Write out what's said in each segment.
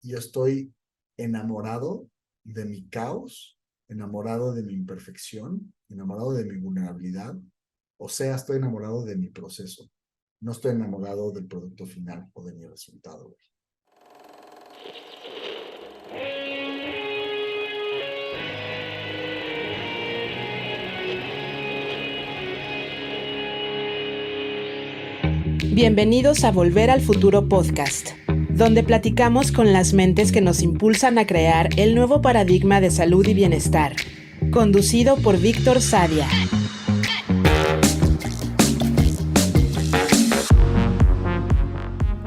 yo estoy enamorado de mi caos, enamorado de mi imperfección, enamorado de mi vulnerabilidad, o sea, estoy enamorado de mi proceso. No estoy enamorado del producto final o de mi resultado. Bienvenidos a Volver al Futuro Podcast, donde platicamos con las mentes que nos impulsan a crear el nuevo paradigma de salud y bienestar, conducido por Víctor Sadia.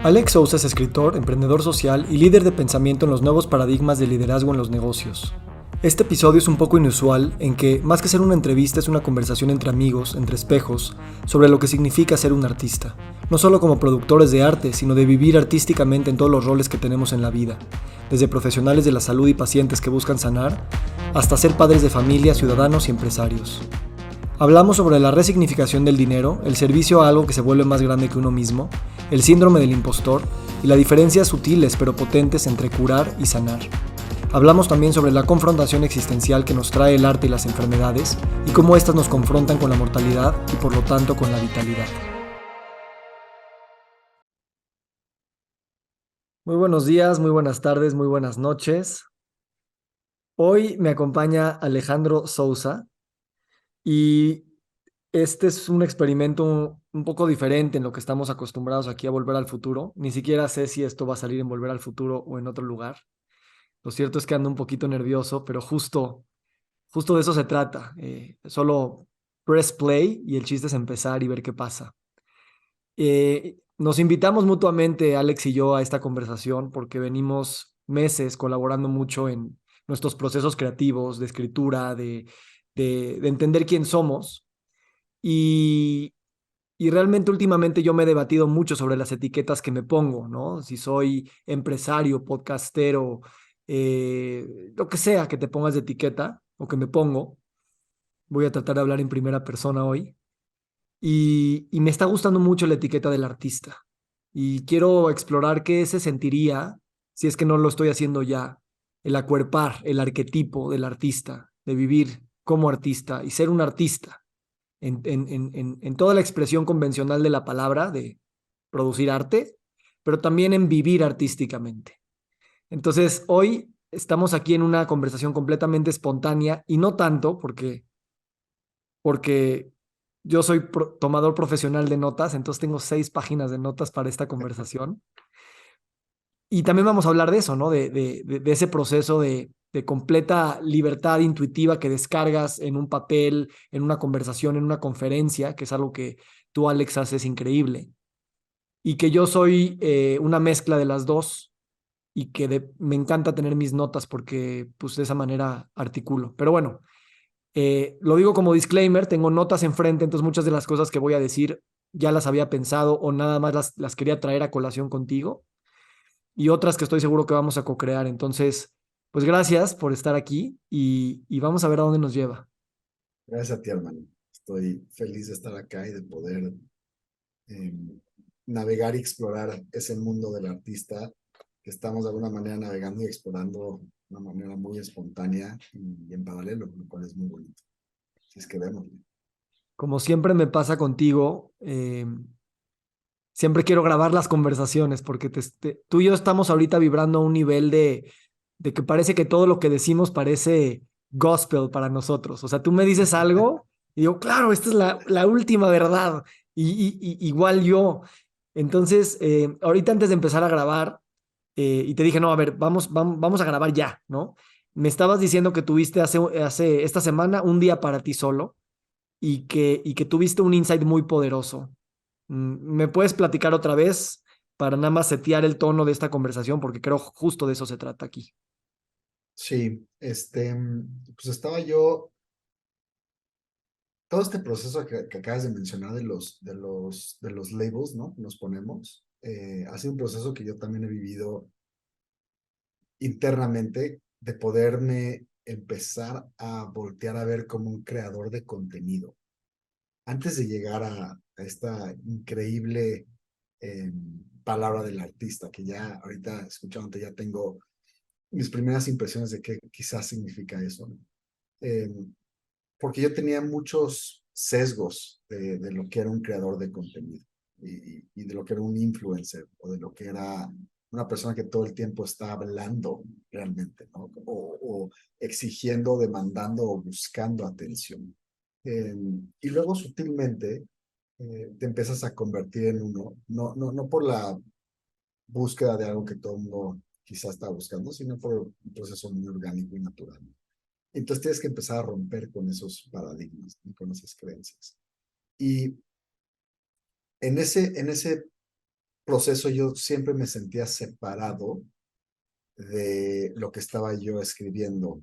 Alex Sousa es escritor, emprendedor social y líder de pensamiento en los nuevos paradigmas de liderazgo en los negocios. Este episodio es un poco inusual en que, más que ser una entrevista, es una conversación entre amigos, entre espejos, sobre lo que significa ser un artista. No solo como productores de arte, sino de vivir artísticamente en todos los roles que tenemos en la vida, desde profesionales de la salud y pacientes que buscan sanar, hasta ser padres de familia, ciudadanos y empresarios. Hablamos sobre la resignificación del dinero, el servicio a algo que se vuelve más grande que uno mismo, el síndrome del impostor y las diferencias sutiles pero potentes entre curar y sanar. Hablamos también sobre la confrontación existencial que nos trae el arte y las enfermedades y cómo éstas nos confrontan con la mortalidad y por lo tanto con la vitalidad. Muy buenos días, muy buenas tardes, muy buenas noches. Hoy me acompaña Alejandro Sousa y este es un experimento un poco diferente en lo que estamos acostumbrados aquí a Volver al Futuro. Ni siquiera sé si esto va a salir en Volver al Futuro o en otro lugar. Lo cierto es que ando un poquito nervioso, pero justo de eso se trata. Solo press play y el chiste es empezar y ver qué pasa. Nos invitamos mutuamente, Alex y yo, a esta conversación porque venimos meses colaborando mucho en nuestros procesos creativos, de escritura, de entender quién somos. Y, y realmente últimamente yo me he debatido mucho sobre las etiquetas que me pongo, ¿no? Si soy empresario, podcastero, lo que sea que te pongas de etiqueta o que me pongo. Voy a tratar de hablar en primera persona hoy. Y me está gustando mucho la etiqueta del artista. Y quiero explorar qué se sentiría, si es que no lo estoy haciendo ya, el acuerpar el arquetipo del artista, de vivir como artista y ser un artista en toda la expresión convencional de la palabra, de producir arte, pero también en vivir artísticamente. Entonces, hoy estamos aquí en una conversación completamente espontánea y no tanto porque yo soy tomador profesional de notas, entonces tengo 6 páginas de notas para esta conversación. Y también vamos a hablar de eso, ¿no? De ese proceso de completa libertad intuitiva que descargas en un papel, en una conversación, en una conferencia, que es algo que tú, Alex, haces increíble. Y que yo soy una mezcla de las dos y que me encanta tener mis notas porque pues de esa manera articulo. Pero bueno, lo digo como disclaimer, tengo notas enfrente, entonces muchas de las cosas que voy a decir ya las había pensado o nada más las quería traer a colación contigo y otras que estoy seguro que vamos a co-crear. Entonces, pues gracias por estar aquí y vamos a ver a dónde nos lleva. Gracias a ti, hermano. Estoy feliz de estar acá y de poder eh, navegar y explorar ese mundo del artista que estamos de alguna manera navegando y explorando de una manera muy espontánea y en paralelo, lo cual es muy bonito. Si es que vemos. Como siempre me pasa contigo, siempre quiero grabar las conversaciones porque tú y yo estamos ahorita vibrando a un nivel de que parece que todo lo que decimos parece gospel para nosotros. O sea, tú me dices algo y digo, claro, esta es la última verdad. Igual yo. Entonces, ahorita antes de empezar a grabar, y te dije, no, a ver, vamos a grabar ya, ¿no? Me estabas diciendo que tuviste hace esta semana un día para ti solo y que tuviste un insight muy poderoso. ¿Me puedes platicar otra vez para nada más setear el tono de esta conversación? Porque creo justo de eso se trata aquí. Sí, pues estaba yo, todo este proceso que acabas de mencionar de los labels, ¿no? Nos ponemos, ha sido un proceso que yo también he vivido internamente, de poderme empezar a voltear a ver como un creador de contenido. Antes de llegar a esta increíble palabra del artista, que ya ahorita escuchándote ya tengo mis primeras impresiones de qué quizás significa eso, ¿no? Eh, porque yo tenía muchos sesgos de lo que era un creador de contenido y de lo que era un influencer o de lo que era una persona que todo el tiempo está hablando realmente, ¿no? O exigiendo, demandando o buscando atención. Y luego sutilmente te empiezas a convertir en uno, no por la búsqueda de algo que todo el mundo quizás está buscando, sino por un proceso muy orgánico y natural. Entonces tienes que empezar a romper con esos paradigmas y con esas creencias. Y en ese proceso yo siempre me sentía separado de lo que estaba yo escribiendo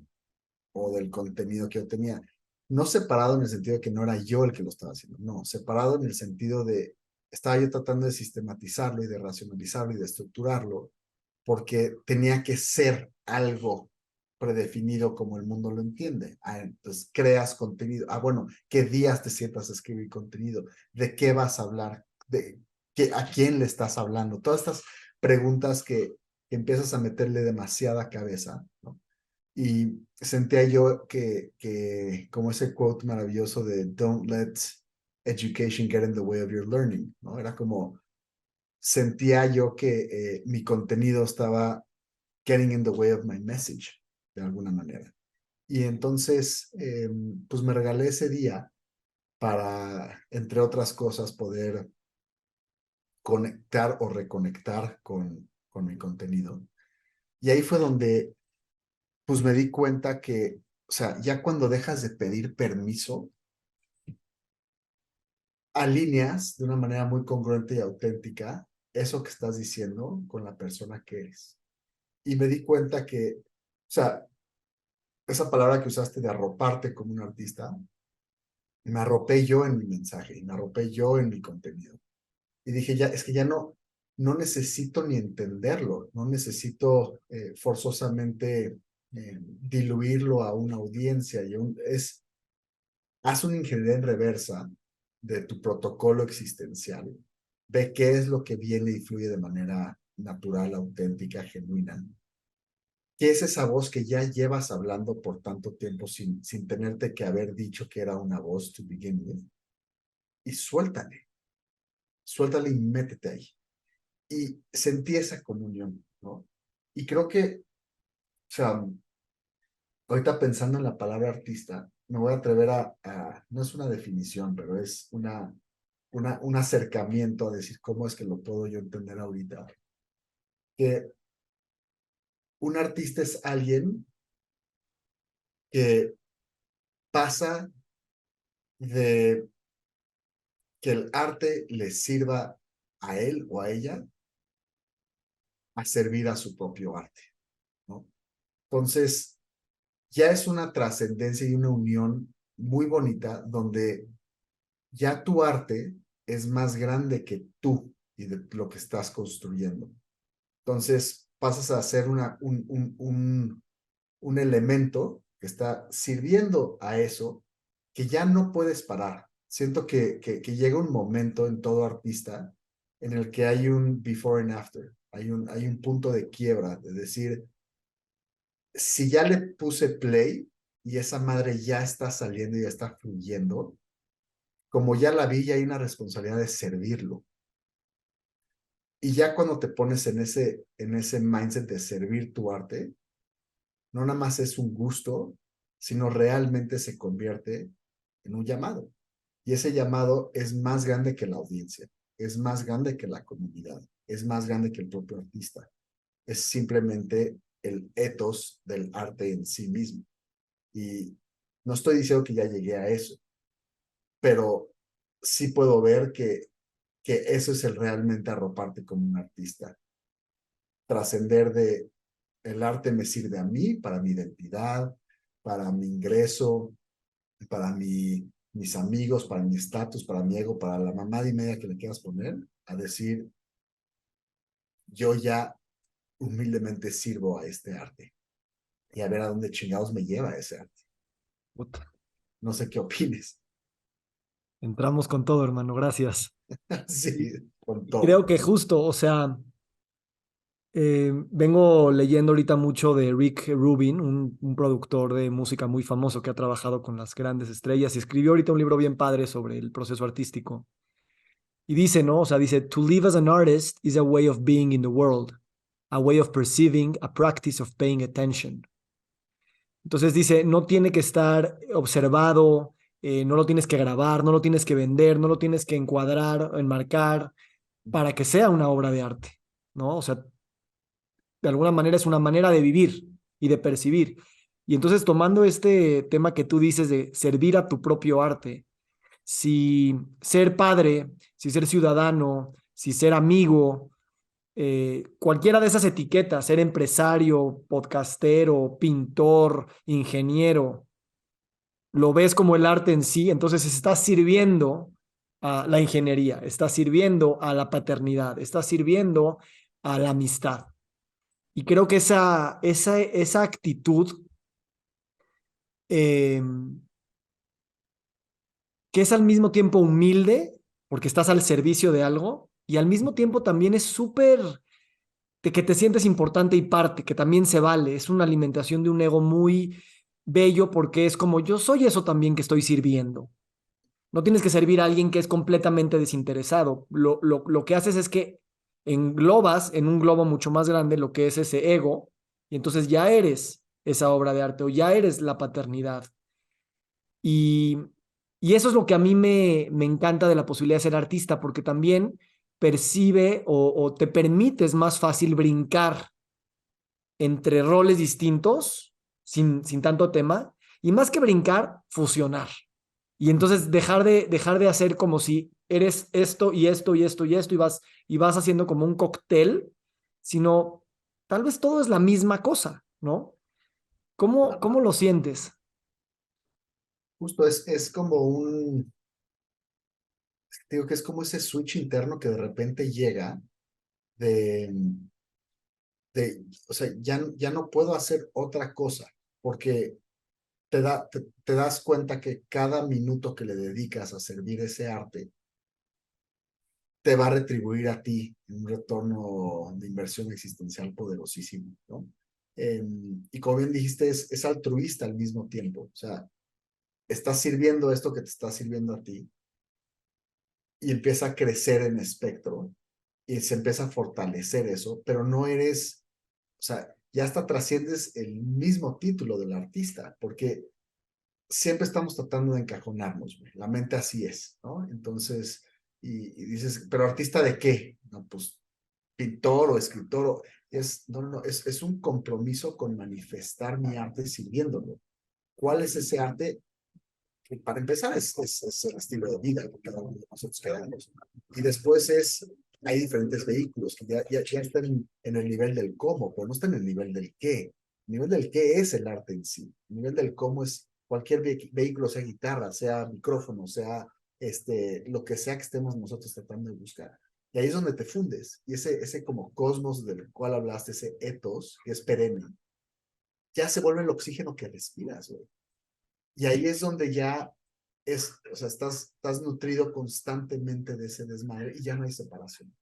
o del contenido que yo tenía. No separado en el sentido de que no era yo el que lo estaba haciendo, no, separado en el sentido de, estaba yo tratando de sistematizarlo y de racionalizarlo y de estructurarlo, porque tenía que ser algo predefinido como el mundo lo entiende. Entonces creas contenido. Bueno, ¿qué días te sientas a escribir contenido? ¿De qué vas a hablar? ¿A quién le estás hablando? Todas estas preguntas que empiezas a meterle demasiada cabeza, ¿no? Y sentía yo que como ese quote maravilloso de "Don't let education get in the way of your learning", ¿no? Era como, sentía yo que mi contenido estaba getting in the way of my message, de alguna manera. Y entonces, pues me regalé ese día para, entre otras cosas, poder conectar o reconectar con mi contenido. Y ahí fue donde, pues me di cuenta que, o sea, ya cuando dejas de pedir permiso, alineas de una manera muy congruente y auténtica eso que estás diciendo con la persona que eres. Y me di cuenta que, o sea, esa palabra que usaste de arroparte como un artista, me arropé yo en mi mensaje y me arropé yo en mi contenido. Y dije, ya, es que ya no necesito ni entenderlo, no necesito forzosamente diluirlo a una audiencia. Haz una ingeniería en reversa de tu protocolo existencial, ve qué es lo que viene y fluye de manera natural, auténtica, genuina. ¿Qué es esa voz que ya llevas hablando por tanto tiempo sin tenerte que haber dicho que era una voz to begin with? Y suéltale y métete ahí. Y sentí esa comunión, ¿no? Y creo que, o sea, ahorita pensando en la palabra artista, me voy a atrever no es una definición, pero es un acercamiento a decir cómo es que lo puedo yo entender ahorita. Que un artista es alguien que pasa de que el arte le sirva a él o a ella a servir a su propio arte, ¿no? Entonces, ya es una trascendencia y una unión muy bonita donde ya tu arte es más grande que tú y de lo que estás construyendo. Entonces, pasas a ser un elemento que está sirviendo a eso que ya no puedes parar. Siento que llega un momento en todo artista en el que hay un before and after, hay un punto de quiebra, de decir, si ya le puse play y esa madre ya está saliendo y ya está fluyendo, como ya la vi, ya hay una responsabilidad de servirlo. Y ya cuando te pones en ese mindset de servir tu arte, no nada más es un gusto, sino realmente se convierte en un llamado. Y ese llamado es más grande que la audiencia, es más grande que la comunidad, es más grande que el propio artista. Es simplemente el ethos del arte en sí mismo. Y no estoy diciendo que ya llegué a eso, pero sí puedo ver que eso es el realmente arroparte como un artista. Trascender de el arte me sirve a mí, para mi identidad, para mi ingreso, para mis amigos, para mi estatus, para mi ego, para la mamada y media que le quieras poner, a decir, yo ya humildemente sirvo a este arte y a ver a dónde chingados me lleva ese arte. Puta. No sé qué opines. Entramos con todo, hermano. Gracias. Sí. con Creo todo. que justo, o sea, vengo leyendo ahorita mucho de Rick Rubin, un productor de música muy famoso que ha trabajado con las grandes estrellas y escribió ahorita un libro bien padre sobre el proceso artístico. Y dice, ¿no? O sea, dice, to live as an artist is a way of being in the world, a way of perceiving, a practice of paying attention. Entonces dice, no tiene que estar observado, no lo tienes que grabar, no lo tienes que vender, no lo tienes que encuadrar, enmarcar, para que sea una obra de arte, ¿no? O sea, de alguna manera es una manera de vivir y de percibir. Y entonces tomando este tema que tú dices de servir a tu propio arte, si ser padre, si ser ciudadano, si ser amigo, cualquiera de esas etiquetas, ser empresario, podcastero, pintor, ingeniero, lo ves como el arte en sí, entonces está sirviendo a la ingeniería, está sirviendo a la paternidad, está sirviendo a la amistad. Y creo que esa actitud, eh, que es al mismo tiempo humilde, porque estás al servicio de algo, y al mismo tiempo también es súper de que te sientes importante y parte, que también se vale. Es una alimentación de un ego muy bello porque es como yo soy eso también que estoy sirviendo. No tienes que servir a alguien que es completamente desinteresado. Lo que haces es que englobas en un globo mucho más grande lo que es ese ego y entonces ya eres esa obra de arte o ya eres la paternidad. Y, y eso es lo que a mí me encanta de la posibilidad de ser artista, porque también percibe o te permites más fácil brincar entre roles distintos, sin tanto tema, y más que brincar, fusionar. Y entonces dejar de hacer como si eres esto y esto y esto y esto y vas haciendo como un cóctel, sino tal vez todo es la misma cosa, ¿no? ¿Cómo lo sientes? Justo es como digo que es como ese switch interno que de repente llega de, o sea, ya no puedo hacer otra cosa, porque te das cuenta que cada minuto que le dedicas a servir ese arte te va a retribuir a ti un retorno de inversión existencial poderosísimo, ¿no? Y como bien dijiste, es altruista al mismo tiempo, o sea, estás sirviendo esto que te está sirviendo a ti y empieza a crecer en espectro y se empieza a fortalecer eso, pero no eres, o sea, ya hasta trasciendes el mismo título del artista, porque siempre estamos tratando de encajonarnos, güey. La mente así es, ¿no? Entonces, y dices, ¿pero artista de qué? No, pues pintor o escritor, no, es un compromiso con manifestar mi arte sirviéndolo. ¿Cuál es ese arte? Que para empezar es el estilo de vida que cada uno de nosotros queramos. Y después hay diferentes vehículos que ya están en el nivel del cómo, pero no están en el nivel del qué. El nivel del qué es el arte en sí. El nivel del cómo es cualquier vehículo, sea guitarra, sea micrófono, sea lo que sea que estemos nosotros tratando de buscar. Y ahí es donde te fundes. Y ese como cosmos del cual hablaste, ese ethos, que es perenne, ya se vuelve el oxígeno que respiras, güey. Y ahí es donde ya o sea, estás nutrido constantemente de ese desmadre y ya no hay separación.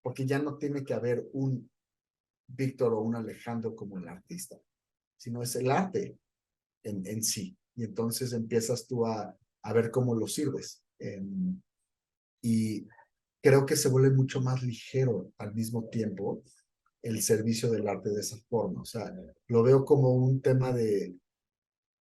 Porque ya no tiene que haber un Víctor o un Alejandro como el artista, sino es el arte en sí. Y entonces empiezas tú a ver cómo lo sirves. Y creo que se vuelve mucho más ligero al mismo tiempo el servicio del arte de esa forma. O sea, lo veo como un tema de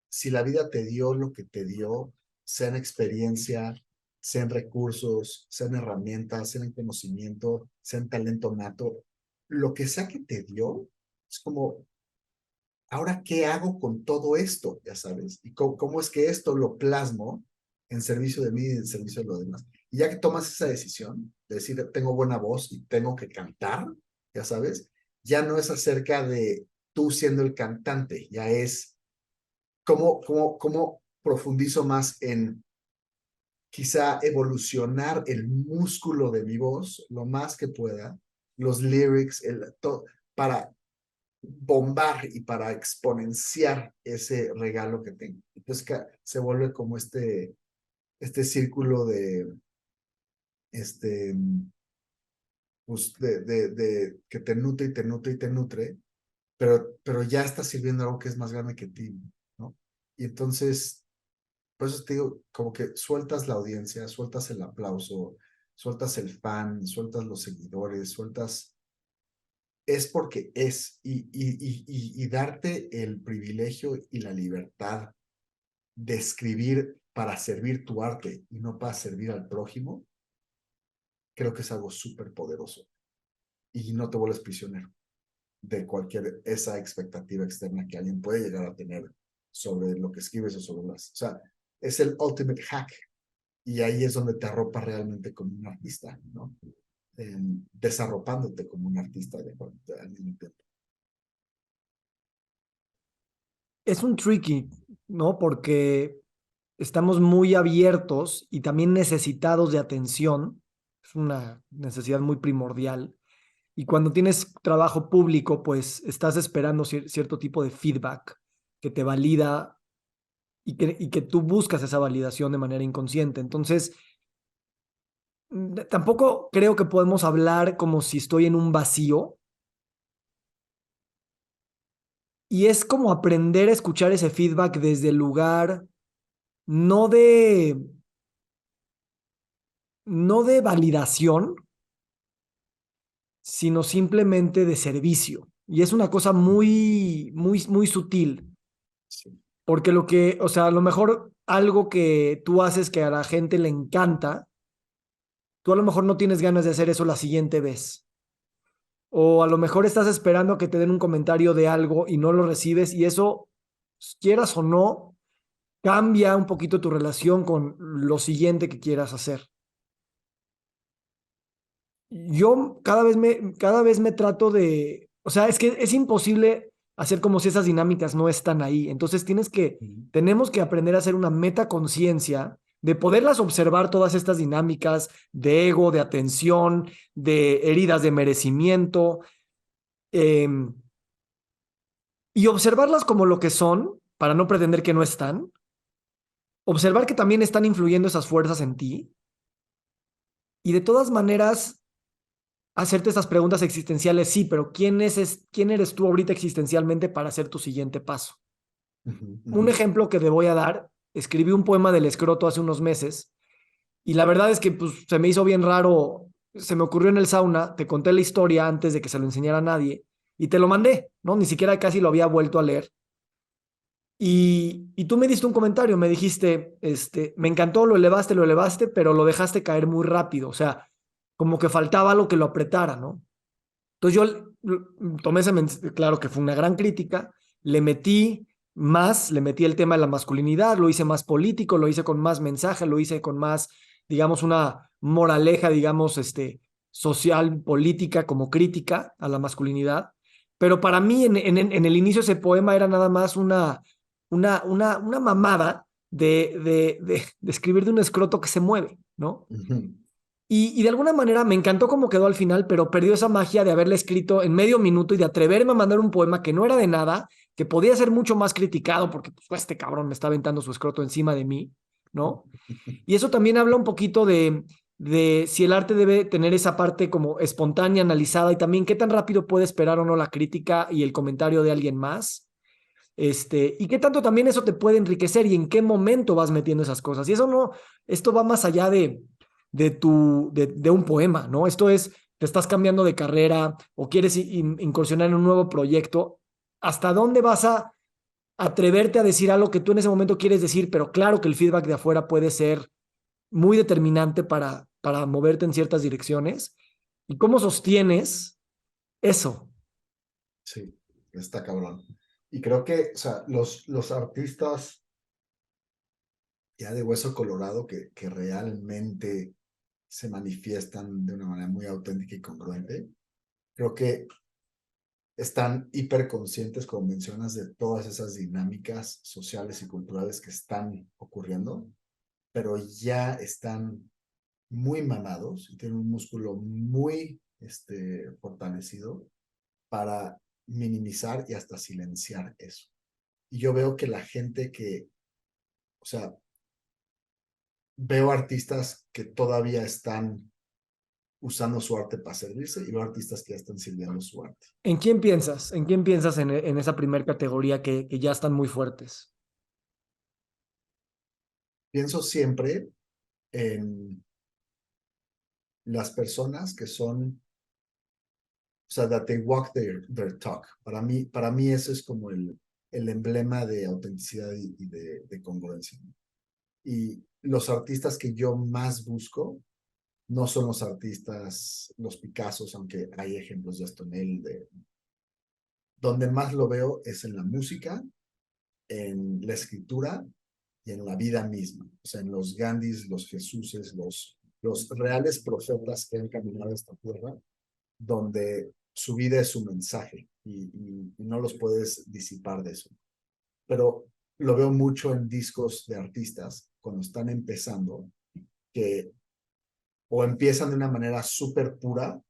si la vida te dio lo que te dio, sea en experiencia, sea en recursos, sea en herramientas, sea en conocimiento, sea en talento nato, lo que sea que te dio, es como, ¿ahora qué hago con todo esto? Ya sabes, y cómo es que esto lo plasmo en servicio de mí y en servicio de los demás. Y ya que tomas esa decisión de decir, tengo buena voz y tengo que cantar, ya sabes, ya no es acerca de tú siendo el cantante, ya es cómo profundizo más en quizá evolucionar el músculo de mi voz lo más que pueda, los lyrics, para bombar y para exponenciar ese regalo que tengo. Entonces se vuelve como este círculo de, este, pues, de que te nutre y te nutre y te nutre, pero ya está sirviendo algo que es más grande que ti, ¿no? Y entonces, por eso te digo, como que sueltas la audiencia, sueltas el aplauso, sueltas el fan, sueltas los seguidores, sueltas, es porque es, y darte el privilegio y la libertad de escribir para servir tu arte y no para servir al prójimo, creo que es algo súper poderoso y no te vuelves prisionero de cualquier esa expectativa externa que alguien puede llegar a tener sobre lo que escribes o sobre las, o sea, es el ultimate hack y ahí es donde te arropa realmente como un artista, ¿no? Desarropándote como un artista al mismo tiempo. Es un tricky, ¿no? Porque estamos muy abiertos y también necesitados de atención. Es una necesidad muy primordial. Y cuando tienes trabajo público, pues estás esperando cierto tipo de feedback que te valida y que tú buscas esa validación de manera inconsciente. Entonces, tampoco creo que podemos hablar como si estoy en un vacío. Y es como aprender a escuchar ese feedback desde el lugar no de, no de validación, sino simplemente de servicio. Y es una cosa muy, muy, muy sutil, Sí. porque lo que, o sea, a lo mejor algo que tú haces que a la gente le encanta, tú a lo mejor no tienes ganas de hacer eso la siguiente vez. O a lo mejor estás esperando a que te den un comentario de algo y no lo recibes y eso, quieras o no, cambia un poquito tu relación con lo siguiente que quieras hacer. Yo cada vez me trato de, o sea, es que es imposible hacer como si esas dinámicas no están ahí. Entonces tenemos que aprender a hacer una meta conciencia de poderlas observar todas estas dinámicas de ego, de atención, de heridas de merecimiento, eh, y observarlas como lo que son, para no pretender que no están, observar que también están influyendo esas fuerzas en ti, y de todas maneras hacerte estas preguntas existenciales, sí, pero ¿quién eres tú ahorita existencialmente para hacer tu siguiente paso? Un ejemplo que te voy a dar, escribí un poema del escroto hace unos meses y la verdad es que pues, se me hizo bien raro, se me ocurrió en el sauna, te conté la historia antes de que se lo enseñara a nadie y te lo mandé, ¿no? Ni siquiera casi lo había vuelto a leer. Y tú me diste un comentario, me dijiste, me encantó, lo elevaste, pero lo dejaste caer muy rápido, o sea, como que faltaba algo que lo apretara, ¿no? Entonces tomé claro que fue una gran crítica, le metí le metí el tema de la masculinidad, lo hice más político, lo hice con más mensaje, lo hice con más, digamos, una moraleja, digamos, social, política, como crítica a la masculinidad. Pero para mí en el inicio ese poema era nada más una mamada de escribir de un escroto que se mueve, ¿no? Y de alguna manera me encantó cómo quedó al final, pero perdió esa magia de haberle escrito en medio minuto y de atreverme a mandar un poema que no era de nada, que podía ser mucho más criticado porque pues, este cabrón me está aventando su escroto encima de mí, ¿no? Y eso también habla un poquito de si el arte debe tener esa parte como espontánea, analizada y también qué tan rápido puede esperar o no la crítica y el comentario de alguien más. Y qué tanto también eso te puede enriquecer y en qué momento vas metiendo esas cosas. Y eso no, esto va más allá de un poema, ¿no? Esto es, te estás cambiando de carrera o quieres incursionar en un nuevo proyecto. ¿Hasta dónde vas a atreverte a decir algo que tú en ese momento quieres decir? Pero claro que el feedback de afuera puede ser muy determinante para moverte en ciertas direcciones. ¿Y cómo sostienes eso? Sí, está cabrón. Y creo que, o sea, los artistas ya de hueso colorado que realmente se manifiestan de una manera muy auténtica y congruente, creo que están hiperconscientes, como mencionas, de todas esas dinámicas sociales y culturales que están ocurriendo, pero ya están muy mamados y tienen un músculo muy fortalecido para minimizar y hasta silenciar eso. Y yo veo que la gente que, o sea, veo artistas que todavía están usando su arte para servirse y veo artistas que ya están sirviendo su arte. ¿En quién piensas? ¿En quién piensas en esa primer categoría que ya están muy fuertes? Pienso siempre en las personas que son, o sea, that they walk their talk. Para mí eso es como el emblema de autenticidad y de congruencia. Y los artistas que yo más busco no son los artistas, los Picassos, aunque hay ejemplos de esto en él. Donde más lo veo es en la música, en la escritura y en la vida misma. O sea, en los Gandhis, los Jesuses, los reales profetas que han caminado esta tierra, donde su vida es su mensaje y no los puedes disipar de eso. Pero lo veo mucho en discos de artistas cuando están empezando, que o empiezan de una manera súper pura,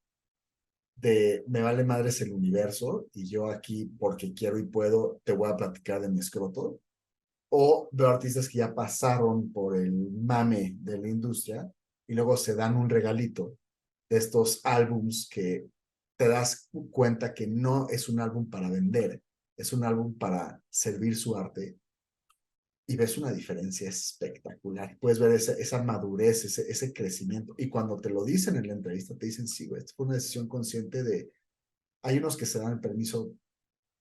de me vale madres el universo y yo aquí porque quiero y puedo te voy a platicar de mi escroto, o veo artistas que ya pasaron por el mame de la industria y luego se dan un regalito de estos álbums que te das cuenta que no es un álbum para vender, es un álbum para servir su arte y ves una diferencia espectacular. Puedes ver esa madurez, ese crecimiento. Y cuando te lo dicen en la entrevista, te dicen, sí, güey, esto fue una decisión consciente de... Hay unos que se dan el permiso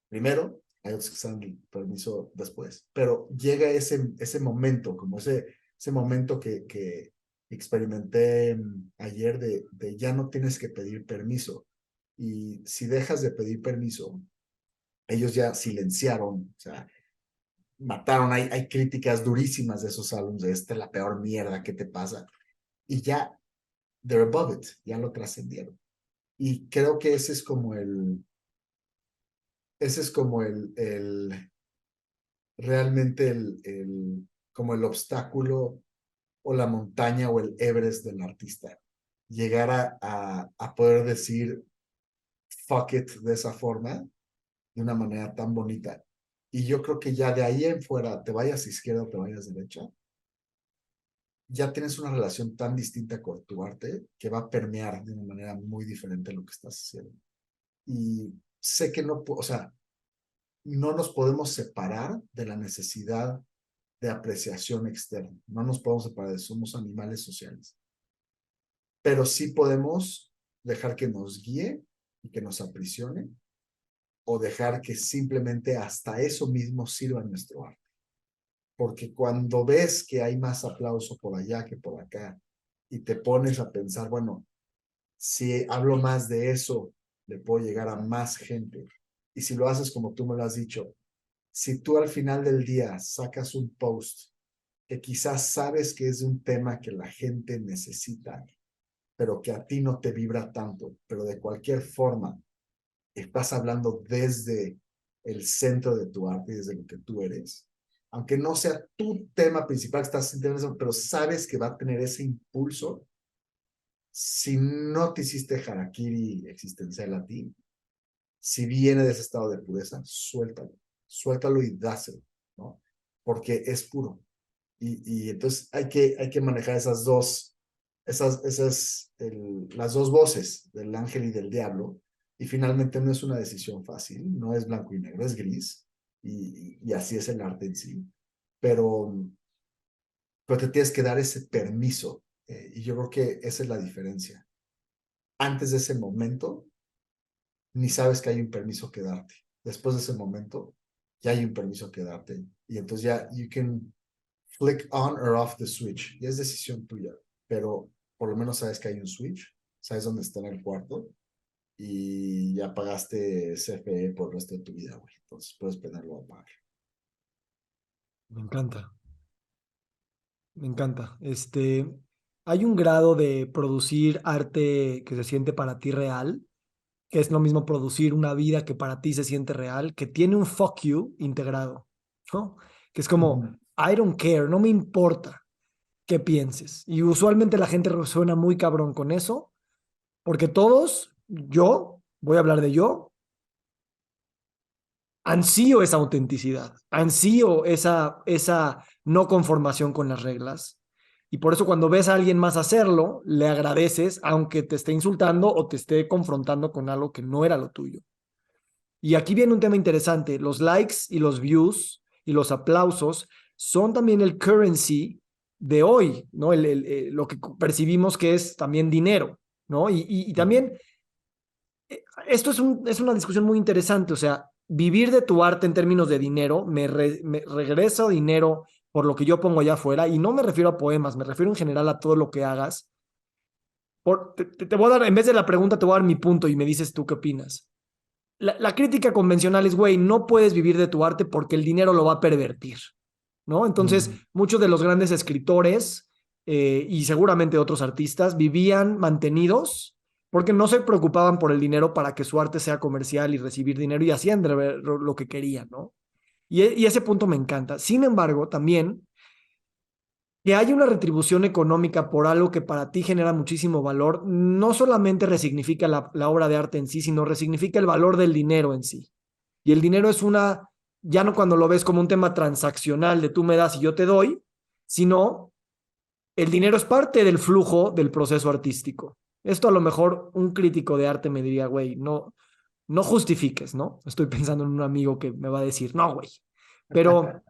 primero, hay otros que se dan el permiso después. Pero llega ese momento, como ese momento que experimenté ayer de ya no tienes que pedir permiso. Y si dejas de pedir permiso, ellos ya silenciaron, o sea, mataron, hay críticas durísimas de esos álbumes, de esta es la peor mierda que te pasa, y ya, they're above it, ya lo trascendieron. Y creo que ese es como realmente como el obstáculo o la montaña o el Everest del artista. Llegar a poder decir fuck it de esa forma, de una manera tan bonita. Y yo creo que ya de ahí en fuera, te vayas izquierda o te vayas derecha, ya tienes una relación tan distinta con tu arte que va a permear de una manera muy diferente lo que estás haciendo. Y sé que no, o sea, no nos podemos separar de la necesidad de apreciación externa. No nos podemos separar, somos animales sociales. Pero sí podemos dejar que nos guíe y que nos aprisione, o dejar que simplemente hasta eso mismo sirva en nuestro arte. Porque cuando ves que hay más aplauso por allá que por acá y te pones a pensar, bueno, si hablo más de eso, le puedo llegar a más gente. Y si lo haces como tú me lo has dicho, si tú al final del día sacas un post que quizás sabes que es de un tema que la gente necesita, pero que a ti no te vibra tanto, pero de cualquier forma estás hablando desde el centro de tu arte y desde lo que tú eres, aunque no sea tu tema principal que estás sintiendo, pero sabes que va a tener ese impulso. Si no te hiciste harakiri existencial a ti, si viene de ese estado de pureza, suéltalo y dáselo, ¿no? Porque es puro. Y entonces hay que manejar las dos voces del ángel y del diablo. Y finalmente no es una decisión fácil, no es blanco y negro, es gris. Y así es el arte en sí. Pero te tienes que dar ese permiso. Y yo creo que esa es la diferencia. Antes de ese momento, ni sabes que hay un permiso que darte. Después de ese momento, ya hay un permiso que darte. Y entonces ya, you can flick on or off the switch. Ya es decisión tuya. Pero por lo menos sabes que hay un switch. Sabes dónde está en el cuarto. Y ya pagaste CFE por el resto de tu vida, güey. Entonces puedes pedirlo a pagar. Me encanta, me encanta. Hay un grado de producir arte que se siente para ti real, que es lo mismo producir una vida que para ti se siente real, que tiene un fuck you integrado, ¿no? Que es como, I don't care, no me importa qué pienses. Y usualmente la gente resuena muy cabrón con eso, porque todos, yo, voy a hablar de yo, ansío esa autenticidad, ansío esa no conformación con las reglas. Y por eso cuando ves a alguien más hacerlo, le agradeces, aunque te esté insultando o te esté confrontando con algo que no era lo tuyo. Y aquí viene un tema interesante. Los likes y los views y los aplausos son también el currency de hoy, ¿no? Lo que percibimos que es también dinero, ¿no? Y también esto es una discusión muy interesante. O sea, vivir de tu arte en términos de dinero, me regresa dinero por lo que yo pongo allá afuera, y no me refiero a poemas, me refiero en general a todo lo que hagas. Te voy a dar, en vez de la pregunta, te voy a dar mi punto y me dices tú qué opinas. La crítica convencional es, güey, no puedes vivir de tu arte porque el dinero lo va a pervertir, ¿no? Entonces, muchos de los grandes escritores y seguramente otros artistas vivían mantenidos porque no se preocupaban por el dinero para que su arte sea comercial y recibir dinero, y hacían lo que querían, ¿no? Y ese punto me encanta. Sin embargo, también que haya una retribución económica por algo que para ti genera muchísimo valor, no solamente resignifica la obra de arte en sí, sino resignifica el valor del dinero en sí. Y el dinero es ya no cuando lo ves como un tema transaccional de tú me das y yo te doy, sino el dinero es parte del flujo del proceso artístico. Esto a lo mejor un crítico de arte me diría, güey, no justifiques, ¿no? Estoy pensando en un amigo que me va a decir, no, güey. Pero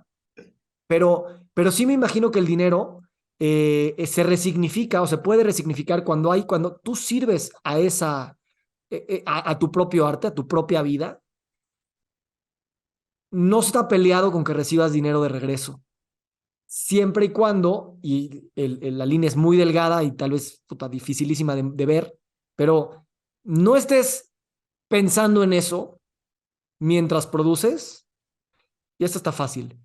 pero sí me imagino que el dinero se resignifica o se puede resignificar cuando tú sirves a tu propio arte, a tu propia vida. No está peleado con que recibas dinero de regreso. Siempre y cuando, y la línea es muy delgada y tal vez dificilísima de ver, pero no estés pensando en eso mientras produces, y esto está fácil.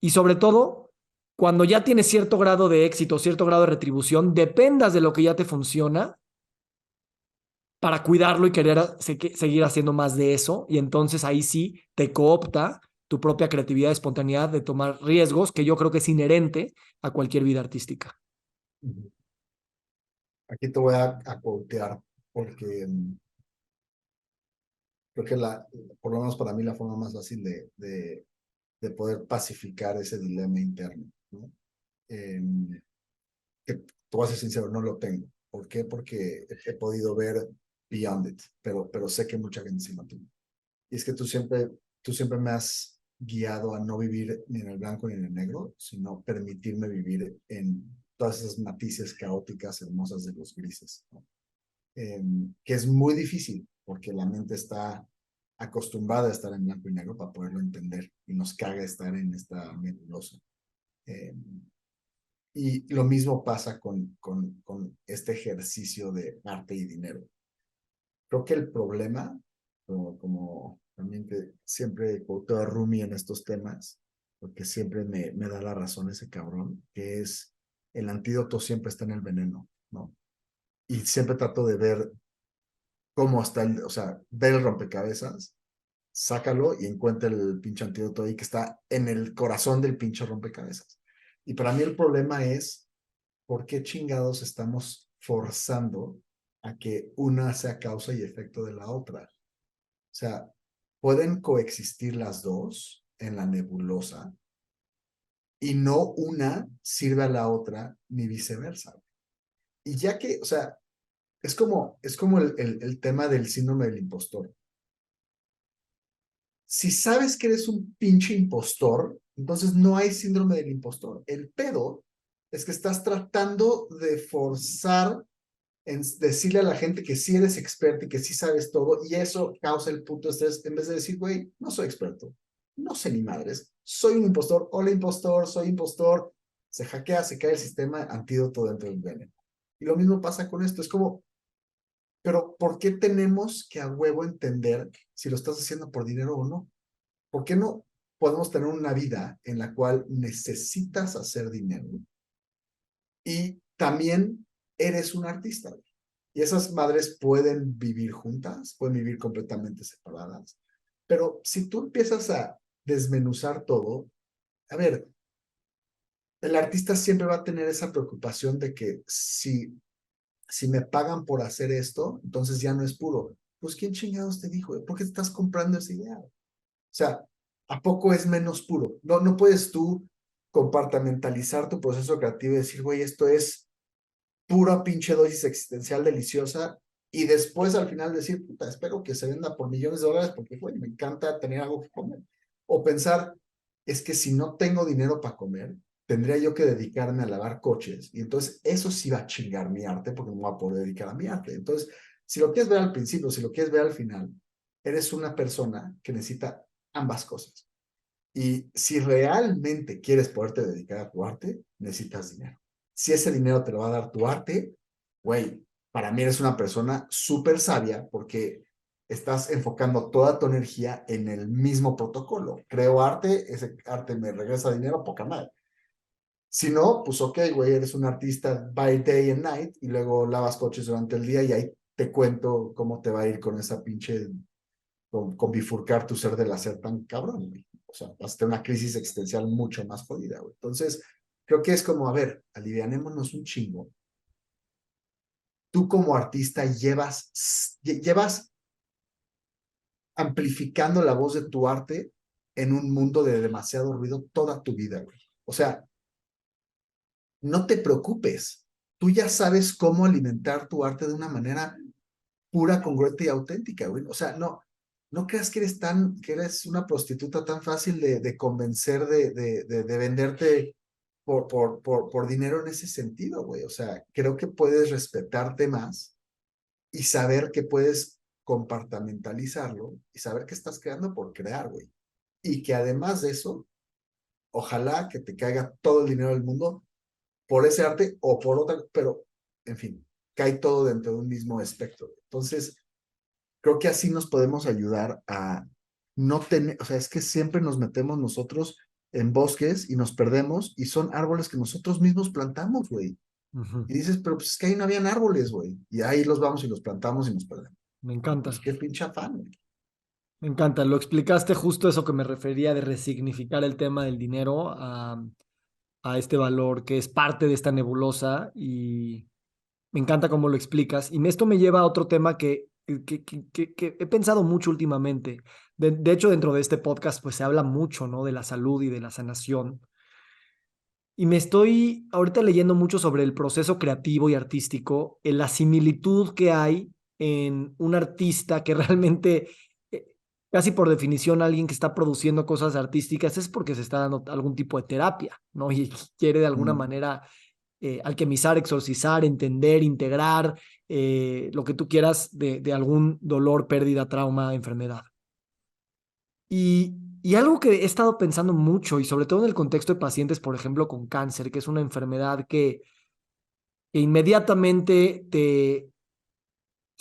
Y sobre todo, cuando ya tienes cierto grado de éxito, cierto grado de retribución, dependas de lo que ya te funciona para cuidarlo y querer seguir haciendo más de eso. Y entonces ahí sí te coopta tu propia creatividad, espontaneidad de tomar riesgos, que yo creo que es inherente a cualquier vida artística. Aquí te voy a quotear porque creo que por lo menos para mí la forma más fácil de poder pacificar ese dilema interno, ¿no? Que te voy a ser sincero, no lo tengo. ¿Por qué? Porque he podido ver beyond it, pero sé que mucha gente sí lo tiene. Y es que tú siempre me has guiado a no vivir ni en el blanco ni en el negro, sino permitirme vivir en todas esas matices caóticas, hermosas de los grises, ¿no? Que es muy difícil porque la mente está acostumbrada a estar en blanco y negro para poderlo entender y nos caga estar en esta nebulosa. Y lo mismo pasa con este ejercicio de arte y dinero. Creo que el problema, como también que siempre quoteo a Rumi en estos temas, porque siempre me da la razón ese cabrón, que es el antídoto siempre está en el veneno, ¿no? Y siempre trato de ver cómo está o sea, ver el rompecabezas, sácalo y encuentra el pinche antídoto ahí que está en el corazón del pinche rompecabezas. Y para mí el problema es ¿por qué chingados estamos forzando a que una sea causa y efecto de la otra? O sea, pueden coexistir las dos en la nebulosa y no una sirve a la otra ni viceversa. Y ya que, o sea, es como el tema del síndrome del impostor. Si sabes que eres un pinche impostor, entonces no hay síndrome del impostor. El pedo es que estás tratando de forzar en decirle a la gente que sí eres experto y que sí sabes todo, y eso causa el puto estrés, en vez de decir, güey, no soy experto, no sé ni madres, soy un impostor, hola impostor, soy impostor, se hackea, se cae el sistema, antídoto dentro del veneno. Y lo mismo pasa con esto, es como, pero ¿por qué tenemos que a huevo entender si lo estás haciendo por dinero o no? ¿Por qué no podemos tener una vida en la cual necesitas hacer dinero y también eres un artista? Y esas madres pueden vivir juntas, pueden vivir completamente separadas. Pero si tú empiezas a desmenuzar todo, a ver, el artista siempre va a tener esa preocupación de que si me pagan por hacer esto, entonces ya no es puro. Pues ¿quién chingados te dijo? ¿Por qué estás comprando esa idea? O sea, ¿a poco es menos puro? No puedes tú compartimentalizar tu proceso creativo y decir, güey, esto es pura pinche dosis existencial deliciosa, y después al final decir, puta, espero que se venda por millones de dólares porque, güey, me encanta tener algo que comer. O pensar, es que si no tengo dinero para comer, tendría yo que dedicarme a lavar coches, y entonces eso sí va a chingar mi arte porque no me voy a poder dedicar a mi arte. Entonces, si lo quieres ver al principio, si lo quieres ver al final, eres una persona que necesita ambas cosas. Y si realmente quieres poderte dedicar a tu arte, necesitas dinero. Si ese dinero te lo va a dar tu arte, güey, para mí eres una persona súper sabia porque estás enfocando toda tu energía en el mismo protocolo. Creo arte, ese arte me regresa dinero, poca madre. Si no, pues ok, güey, eres un artista by day and night y luego lavas coches durante el día y ahí te cuento cómo te va a ir con esa pinche, con bifurcar tu ser del hacer tan cabrón, güey. O sea, vas a tener una crisis existencial mucho más jodida, güey. Entonces, creo que es como, a ver, alivianémonos un chingo. Tú como artista llevas amplificando la voz de tu arte en un mundo de demasiado ruido toda tu vida, güey. O sea, no te preocupes. Tú ya sabes cómo alimentar tu arte de una manera pura, congruente y auténtica, güey. O sea, no creas que que eres una prostituta tan fácil de convencer de venderte por dinero en ese sentido, güey. O sea, creo que puedes respetarte más y saber que puedes compartimentalizarlo y saber que estás creando por crear, güey. Y que además de eso, ojalá que te caiga todo el dinero del mundo por ese arte o por otra, pero en fin, cae todo dentro de un mismo espectro. Entonces, creo que así nos podemos ayudar a no tener, o sea, es que siempre nos metemos nosotros en bosques y nos perdemos y son árboles que nosotros mismos plantamos, güey. Ujú. Y dices, pero pues es que ahí no habían árboles, güey. Y ahí los vamos y los plantamos y nos perdemos. Me encanta. Pues qué pinche afán, güey. Me encanta. Lo explicaste justo eso que me refería de resignificar el tema del dinero a este valor que es parte de esta nebulosa y me encanta cómo lo explicas. Y esto me lleva a otro tema que he pensado mucho últimamente. De hecho, dentro de este podcast, pues se habla mucho, ¿no? De la salud y de la sanación. Y me estoy ahorita leyendo mucho sobre el proceso creativo y artístico, en la similitud que hay en un artista que realmente, eh, casi por definición, alguien que está produciendo cosas artísticas es porque se está dando algún tipo de terapia, ¿no? Y quiere de alguna Mm. manera alquimizar, exorcizar, entender, integrar lo que tú quieras de algún dolor, pérdida, trauma, enfermedad. Y algo que he estado pensando mucho, y sobre todo en el contexto de pacientes, por ejemplo, con cáncer, que es una enfermedad que inmediatamente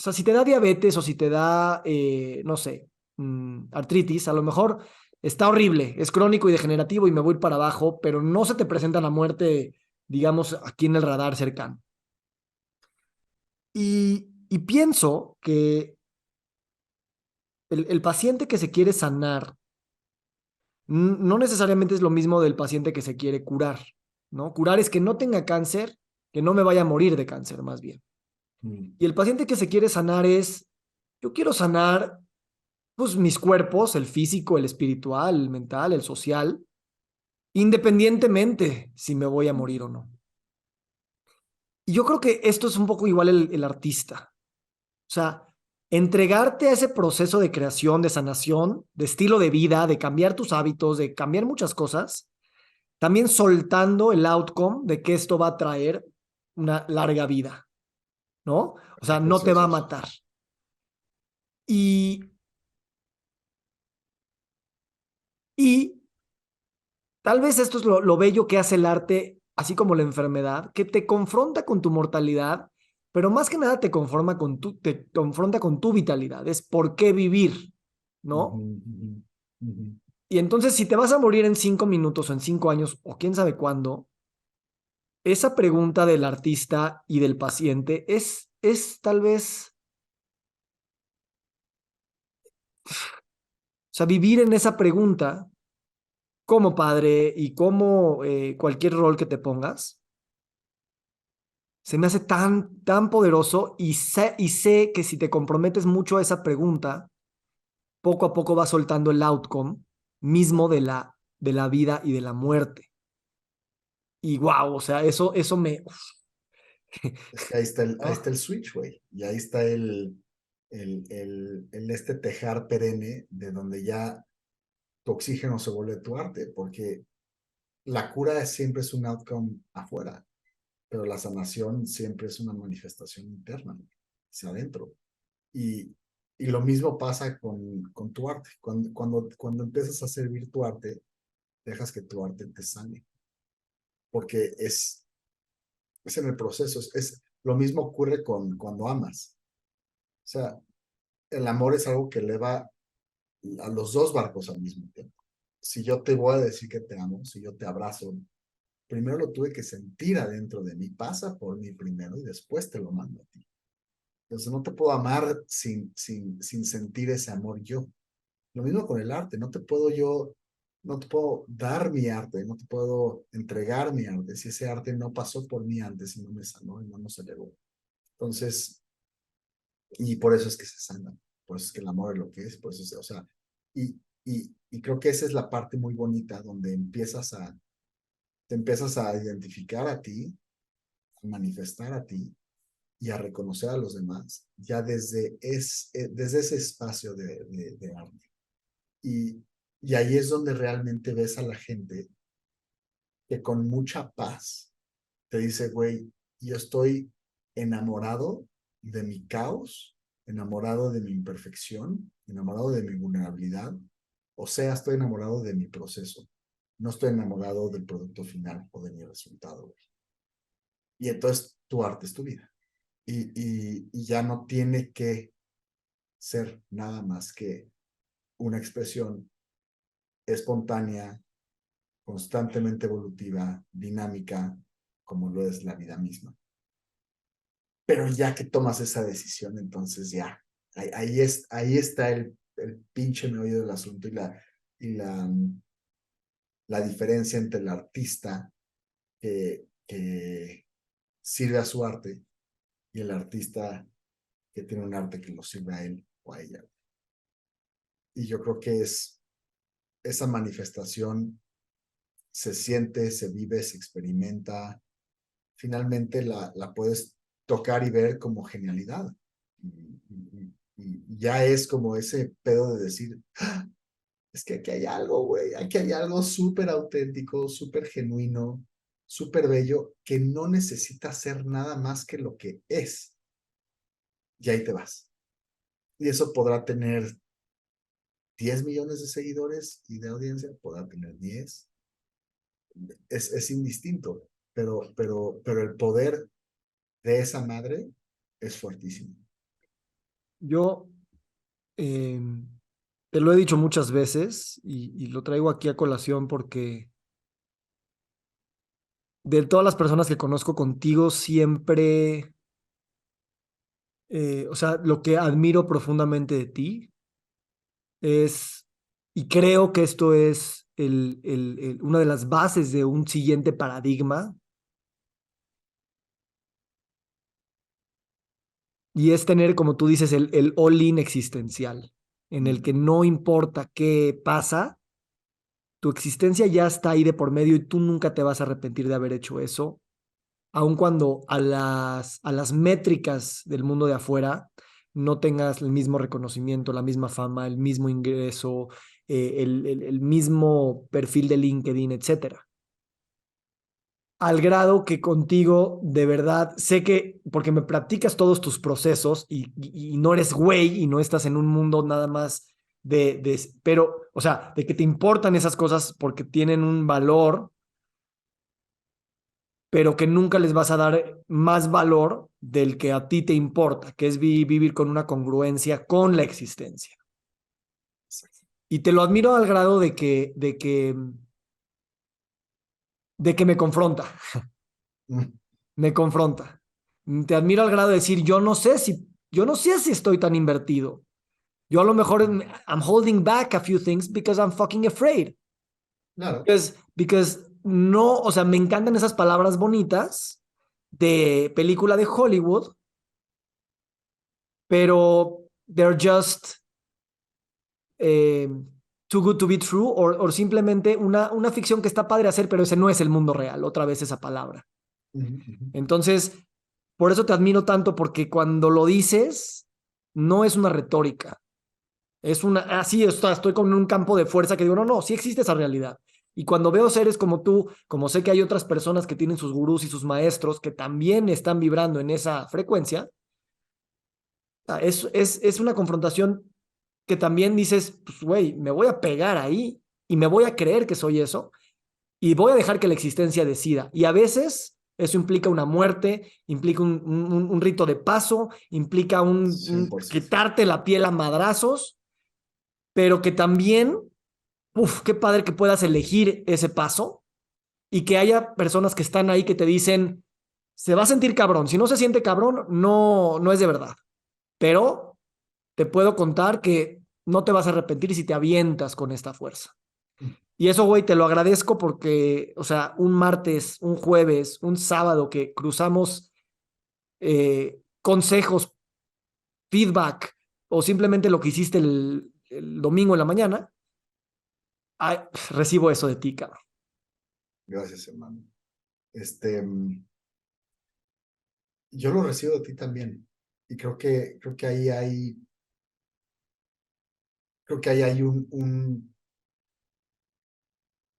o sea, si te da diabetes o si te da, no sé, artritis, a lo mejor está horrible, es crónico y degenerativo y me voy a ir para abajo, pero no se te presenta la muerte, digamos, aquí en el radar cercano. Y pienso que el paciente que se quiere sanar no necesariamente es lo mismo del paciente que se quiere curar, ¿no? Curar es que no tenga cáncer, que no me vaya a morir de cáncer, más bien. Mm. Y el paciente que se quiere sanar es, yo quiero sanar, pues, mis cuerpos, el físico, el espiritual, el mental, el social, independientemente si me voy a morir o no. Y yo creo que esto es un poco igual el artista. O sea, entregarte a ese proceso de creación, de sanación, de estilo de vida, de cambiar tus hábitos, de cambiar muchas cosas, también soltando el outcome de que esto va a traer una larga vida, ¿no? O Qué sea, no te va precioso a eso. matar. Y, y tal vez esto es lo bello que hace el arte, así como la enfermedad, que te confronta con tu mortalidad, pero más que nada te confronta con tu vitalidad, es por qué vivir, Ujú, ¿no? ujú, ujú. Y entonces, si te vas a morir en 5 minutos o en 5 años o quién sabe cuándo, esa pregunta del artista y del paciente es tal vez, o sea, vivir en esa pregunta como padre y como cualquier rol que te pongas, se me hace tan poderoso y sé que si te comprometes mucho a esa pregunta, poco a poco vas soltando el outcome mismo de la vida y de la muerte. Y wow, o sea, eso me... Es que ahí está ahí Ah, está el switch, güey. Y ahí está este tejar perenne de donde ya tu oxígeno se vuelve tu arte, porque la cura siempre es un outcome afuera, pero la sanación siempre es una manifestación interna, hacia adentro. Y, y lo mismo pasa con tu arte. Cuando empiezas a servir tu arte, dejas que tu arte te sane, porque es en el proceso. Lo mismo ocurre cuando amas. O sea, el amor es algo que eleva a los dos barcos al mismo tiempo. Si yo te voy a decir que te amo, si yo te abrazo, primero lo tuve que sentir adentro de mí, pasa por mí primero y después te lo mando a ti. Entonces no te puedo amar sin sentir ese amor yo. Lo mismo con el arte, no te puedo dar mi arte, no te puedo entregar mi arte si ese arte no pasó por mí antes y no me sanó y no nos elevó. Entonces, y por eso es que se sana, por eso es que el amor es lo que es, por eso es, o sea, y creo que esa es la parte muy bonita donde te empiezas a identificar a ti, a manifestar a ti y a reconocer a los demás, ya desde ese espacio de arte. Y, y ahí es donde realmente ves a la gente que con mucha paz te dice, güey, yo estoy enamorado de mi caos, enamorado de mi imperfección, enamorado de mi vulnerabilidad, o sea, estoy enamorado de mi proceso, no estoy enamorado del producto final o de mi resultado, güey. Y entonces tu arte es tu vida. Y ya no tiene que ser nada más que una expresión espontánea, constantemente evolutiva, dinámica, como lo es la vida misma. Pero ya que tomas esa decisión, entonces ya, ahí está el pinche meollo del asunto y la diferencia entre el artista que sirve a su arte y el artista que tiene un arte que lo sirve a él o a ella. Y yo creo que esa manifestación se siente, se vive, se experimenta. Finalmente la puedes tocar y ver como genialidad. Y ya es como ese pedo de decir, "Ah, es que aquí hay algo, güey, aquí hay algo súper auténtico, súper genuino, súper bello, que no necesita ser nada más que lo que es. Y ahí te vas. Y eso podrá tener 10 millones de seguidores y de audiencia, podrá tener 10. Es indistinto, pero el poder de esa madre es fuertísimo. yo eh, te lo he dicho muchas veces y lo traigo aquí a colación porque de todas las personas que conozco contigo, siempre, o sea, lo que admiro profundamente de ti es, y creo que esto es una de las bases de un siguiente paradigma, y es tener, como tú dices, el all-in existencial, en el que no importa qué pasa, tu existencia ya está ahí de por medio y tú nunca te vas a arrepentir de haber hecho eso, aun cuando a las métricas del mundo de afuera no tengas el mismo reconocimiento, la misma fama, el mismo ingreso, el mismo perfil de LinkedIn, etcétera. Al grado que contigo, de verdad, sé que, porque me practicas todos tus procesos y no eres güey y no estás en un mundo nada más pero, o sea, de que te importan esas cosas porque tienen un valor, pero que nunca les vas a dar más valor del que a ti te importa, que es vivir con una congruencia con la existencia. Y te lo admiro al grado de que me confronta, Mm, me confronta. Te admiro al grado de decir, yo no sé si estoy tan invertido. Yo a lo mejor I'm holding back a few things because I'm fucking afraid. claro, Because no, o sea, me encantan esas palabras bonitas de película de Hollywood, pero they're just, eh, too good to be true o simplemente una ficción que está padre hacer, pero ese no es el mundo real, otra vez esa palabra. Entonces, por eso te admiro tanto, porque cuando lo dices, no es una retórica. Es así estoy con un campo de fuerza que digo, no, sí existe esa realidad. Y cuando veo seres como tú, como sé que hay otras personas que tienen sus gurús y sus maestros que también están vibrando en esa frecuencia, es una confrontación que también dices, pues, güey, me voy a pegar ahí y me voy a creer que soy eso y voy a dejar que la existencia decida. Y a veces eso implica una muerte, implica un rito de paso, implica un 100%. quitarte la piel a madrazos, pero que también, qué padre que puedas elegir ese paso y que haya personas que están ahí que te dicen, se va a sentir cabrón. Si no se siente cabrón, no es de verdad. Pero te puedo contar que no te vas a arrepentir si te avientas con esta fuerza. Y eso, güey, te lo agradezco porque, o sea, un martes, un jueves, un sábado que cruzamos consejos, feedback o simplemente lo que hiciste el domingo en la mañana, ay, recibo eso de ti, cabrón. Gracias, hermano. Yo lo recibo de ti también. Y creo que ahí hay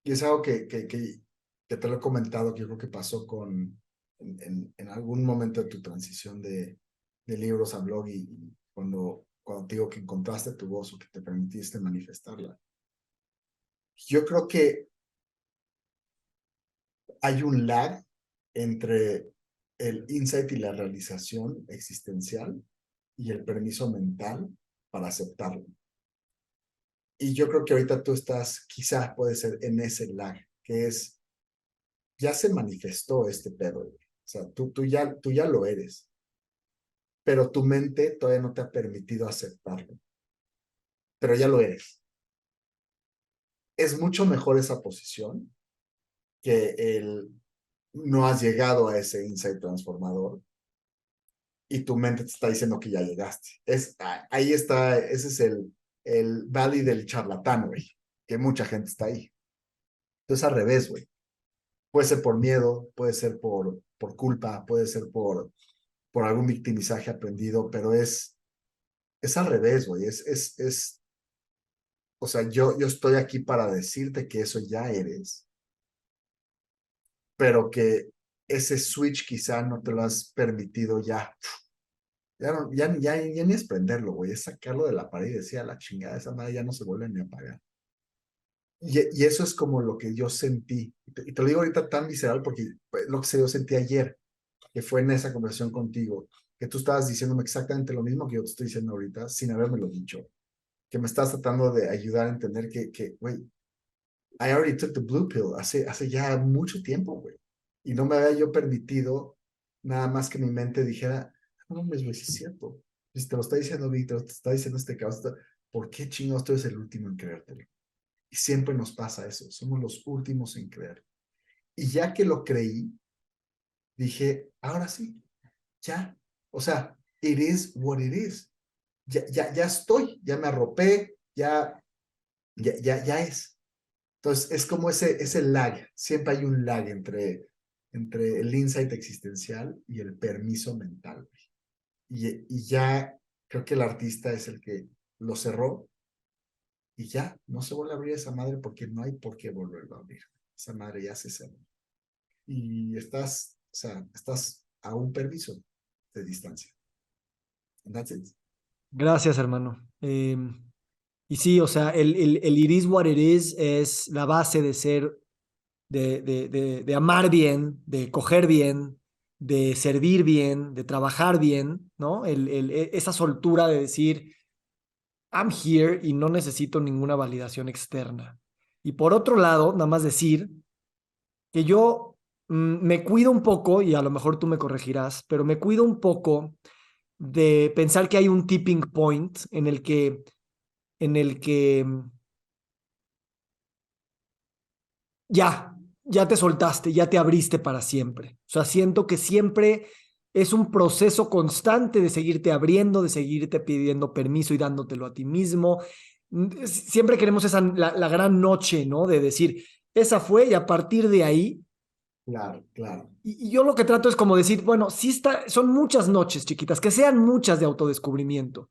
y es algo que te lo he comentado, que yo creo que pasó en algún momento de tu transición de libros a blog y cuando te digo que encontraste tu voz o que te permitiste manifestarla. Yo creo que hay un lag entre el insight y la realización existencial y el permiso mental para aceptarlo. Y yo creo que ahorita tú estás, quizás puede ser en ese lag, que es, ya se manifestó este pedo, o sea, tú ya lo eres, pero tu mente todavía no te ha permitido aceptarlo, pero ya lo eres. Es mucho mejor esa posición que no has llegado a ese insight transformador y tu mente te está diciendo que ya llegaste. Ahí está, ese es el valley del charlatán, güey, que mucha gente está ahí. Entonces al revés, güey. Puede ser por miedo, puede ser por culpa, puede ser por algún victimizaje aprendido, pero es al revés, güey. O sea, yo estoy aquí para decirte que eso ya eres, pero que ese switch quizá no te lo has permitido ya. Ya ni es prenderlo, güey, es sacarlo de la pared y decir a la chingada, esa madre ya no se vuelve ni a apagar. Y eso es como lo que yo sentí. Y te lo digo ahorita tan visceral porque lo que yo sentí ayer, que fue en esa conversación contigo, que tú estabas diciéndome exactamente lo mismo que yo te estoy diciendo ahorita, sin habérmelo dicho. Que me estás tratando de ayudar a entender güey, I already took the blue pill hace ya mucho tiempo, güey. Y no me había yo permitido nada más que mi mente dijera, no mames, güey, sí es cierto. Si te lo está diciendo Víctor, te está diciendo este caos, ¿por qué chingados tú eres el último en creértelo? Y siempre nos pasa eso, somos los últimos en creer. Y ya que lo creí, dije, ahora sí, ya. O sea, it is what it is. Ya estoy, ya me arropé, ya es. Entonces, es como ese lag. Siempre hay un lag entre el insight existencial y el permiso mental. Y ya creo que el artista es el que lo cerró y ya no se vuelve a abrir esa madre porque no hay por qué volverlo a abrir. Esa madre ya se cerró. Y estás a un permiso de distancia. And that's it. Gracias, hermano. Y sí, o sea, el it is what it is es la base de ser, de amar bien, de coger bien, de servir bien, de trabajar bien, ¿no? Esa soltura de decir, I'm here y no necesito ninguna validación externa. Y por otro lado, nada más decir que yo me cuido un poco, y a lo mejor tú me corregirás, pero me cuido un poco de pensar que hay un tipping point en el que ya te soltaste, ya te abriste para siempre. O sea, siento que siempre es un proceso constante de seguirte abriendo, de seguirte pidiendo permiso y dándotelo a ti mismo. siempre queremos la gran noche, ¿no? De decir, esa fue y a partir de ahí, Claro, claro. y yo lo que trato es como decir, bueno, sí son muchas noches chiquitas, que sean muchas de autodescubrimiento,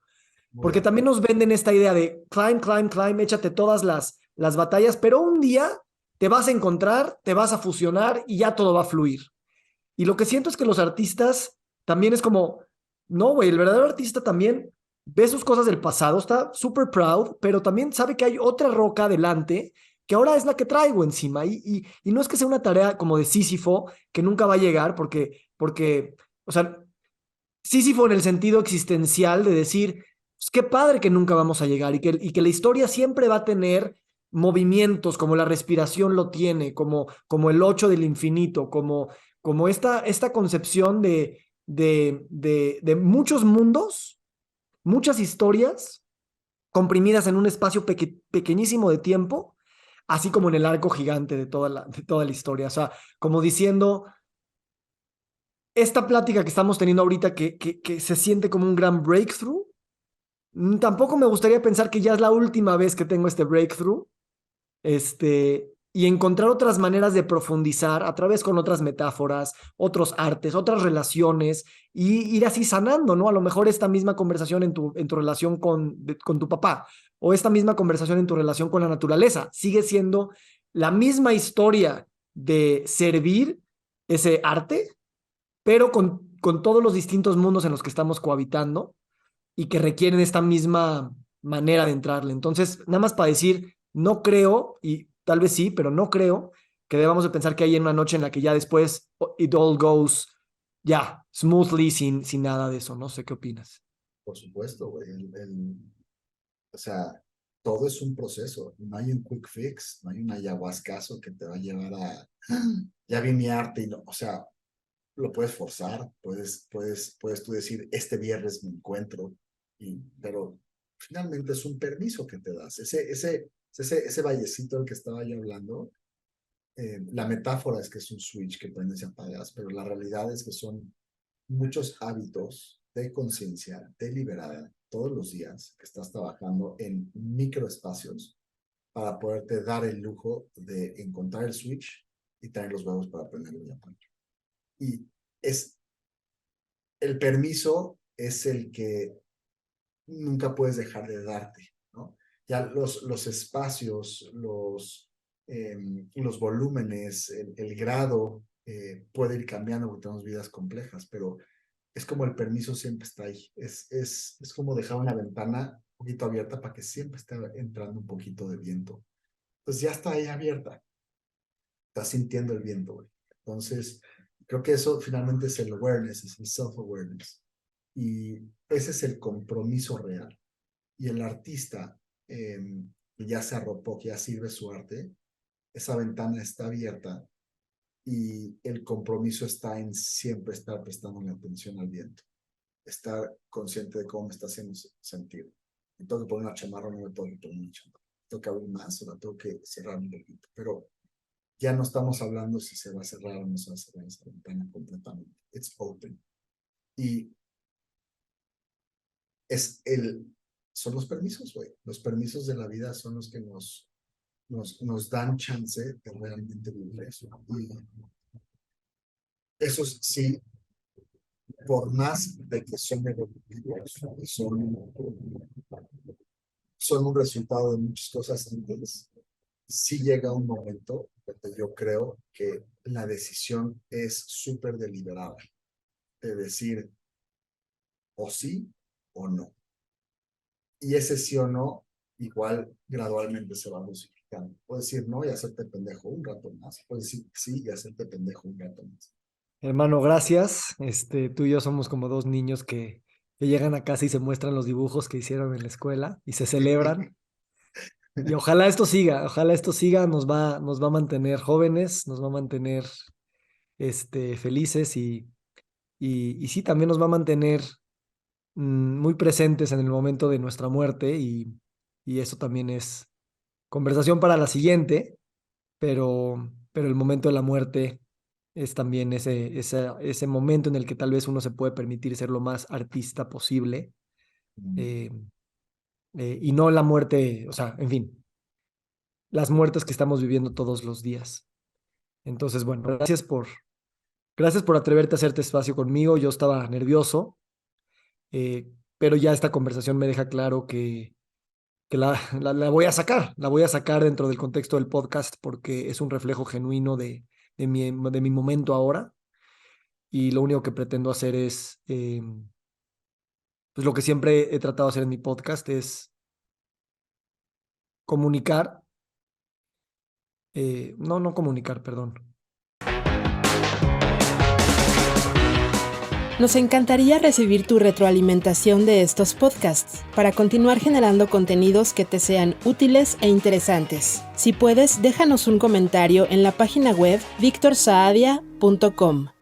Muy de porque también acuerdo. nos venden esta idea de climb, climb, climb, échate todas las batallas, pero un día te vas a encontrar, te vas a fusionar y ya todo va a fluir. Y lo que siento es que los artistas también es como, no, güey, el verdadero artista también ve sus cosas del pasado, está súper proud, pero también sabe que hay otra roca adelante que ahora es la que traigo encima. Y no es que sea una tarea como de Sísifo que nunca va a llegar, porque, o sea, Sísifo en el sentido existencial de decir, pues qué padre que nunca vamos a llegar y que la historia siempre va a tener movimientos como la respiración lo tiene, como el 8 del infinito, como esta concepción de muchos mundos, muchas historias comprimidas en un espacio pequeñísimo de tiempo, así como en el arco gigante de toda la historia. O sea, como diciendo, esta plática que estamos teniendo ahorita que se siente como un gran breakthrough, tampoco me gustaría pensar que ya es la última vez que tengo este breakthrough, y encontrar otras maneras de profundizar a través con otras metáforas, otros artes, otras relaciones, y ir así sanando, ¿no? A lo mejor esta misma conversación en tu relación con tu papá, o esta misma conversación en tu relación con la naturaleza, sigue siendo la misma historia de servir ese arte, pero con todos los distintos mundos en los que estamos cohabitando y que requieren esta misma manera de entrarle. Entonces, nada más para decir, no creo, y tal vez sí, pero no creo que debamos de pensar que hay una noche en la que ya después it all goes, ya, smoothly, sin nada de eso. No sé qué opinas. Por supuesto, güey. O sea, todo es un proceso. No hay un quick fix, no hay un ayahuascazo que te va a llevar a, ya vi mi arte y no, o sea, lo puedes forzar, puedes tú decir, este viernes me encuentro, pero finalmente es un permiso que te das. Ese vallecito del que estaba yo hablando, la metáfora es que es un switch que prendes y apagas, pero la realidad es que son muchos hábitos de conciencia deliberada todos los días que estás trabajando en microespacios para poderte dar el lujo de encontrar el switch y tener los huevos para prenderlo y apagarlo. Y es el permiso es el que nunca puedes dejar de darte, ¿no? Ya los espacios, los volúmenes, el grado puede ir cambiando porque tenemos vidas complejas, pero es como el permiso siempre está ahí. Es como dejar una ventana un poquito abierta para que siempre esté entrando un poquito de viento. Entonces ya está ahí abierta. Estás sintiendo el viento, güey. Entonces, creo que eso finalmente es el awareness, es el self-awareness. Y ese es el compromiso real. Y el artista, que ya se arropó, que ya sirve su arte, esa ventana está abierta y el compromiso está en siempre estar prestando atención al viento, estar consciente de cómo me está haciendo sentir. Me tengo que poner una chamarra, no me tengo que poner una chamarra. Tengo que abrir más o la tengo que cerrar un poquito. Pero ya no estamos hablando si se va a cerrar o no se va a cerrar esa ventana completamente. It's open. Y son los permisos, güey. Los permisos de la vida son los que nos dan chance de realmente vivir eso. Y eso sí, por más de que son evolutivos, son un resultado de muchas cosas antes, sí llega un momento donde yo creo que la decisión es súper deliberada, de decir o sí o no. Y ese sí o no, igual gradualmente se va dosificando. Puedes decir no y hacerte pendejo un rato más. Puedes decir sí y hacerte pendejo un rato más. Hermano, gracias. Tú y yo somos como dos niños que llegan a casa y se muestran los dibujos que hicieron en la escuela y se celebran. Y ojalá esto siga, nos va a mantener jóvenes, nos va a mantener felices y sí, también nos va a mantener muy presentes en el momento de nuestra muerte y eso también es conversación para la siguiente, pero el momento de la muerte es también ese momento en el que tal vez uno se puede permitir ser lo más artista posible. Mm. eh, y no la muerte, o sea, en fin, las muertes que estamos viviendo todos los días. Entonces, bueno, gracias por atreverte a hacerte espacio conmigo. Yo estaba nervioso, pero ya esta conversación me deja claro que la la voy a sacar dentro del contexto del podcast porque es un reflejo genuino de mi momento ahora y lo único que pretendo hacer es, pues lo que siempre he tratado de hacer en mi podcast es comunicar, no comunicar, perdón. Nos encantaría recibir tu retroalimentación de estos podcasts para continuar generando contenidos que te sean útiles e interesantes. Si puedes, déjanos un comentario en la página web victorsaadia.com.